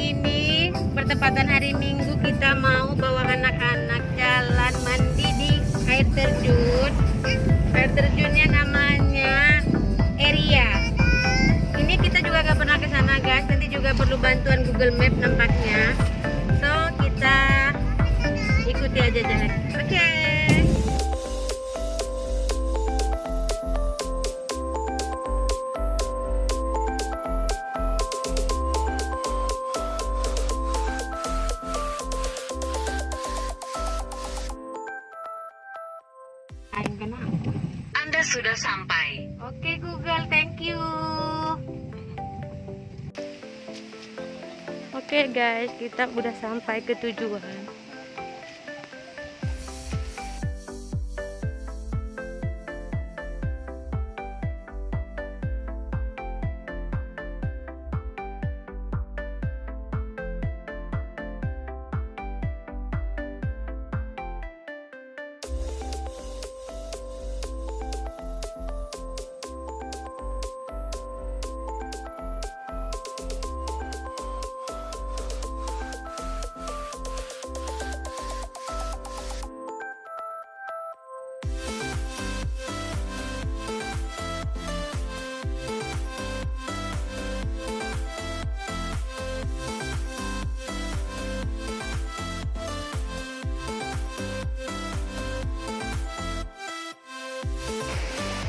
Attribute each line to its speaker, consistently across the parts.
Speaker 1: ini bertepatan hari Minggu, kita mau bawa anak-anak jalan mandi di air terjun. Air terjunnya namanya Eria. Ini kita juga gak pernah ke sana guys, nanti juga perlu bantuan Google Map nampaknya. So kita ikuti aja jalan. Oke.
Speaker 2: Anda sudah sampai.
Speaker 1: Oke Google, thank you. Oke guys, kita udah sampai ke tujuan.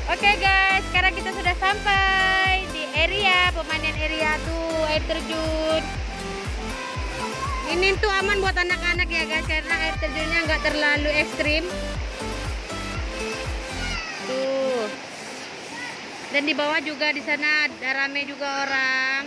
Speaker 1: Oke guys, sekarang kita sudah sampai di area pemandian area tuh air terjun. Ini tuh aman buat anak-anak ya guys, karena air terjunnya nggak terlalu ekstrim. Tuh. Dan di bawah juga di sana ada rame juga orang.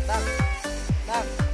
Speaker 2: Bang. Bang.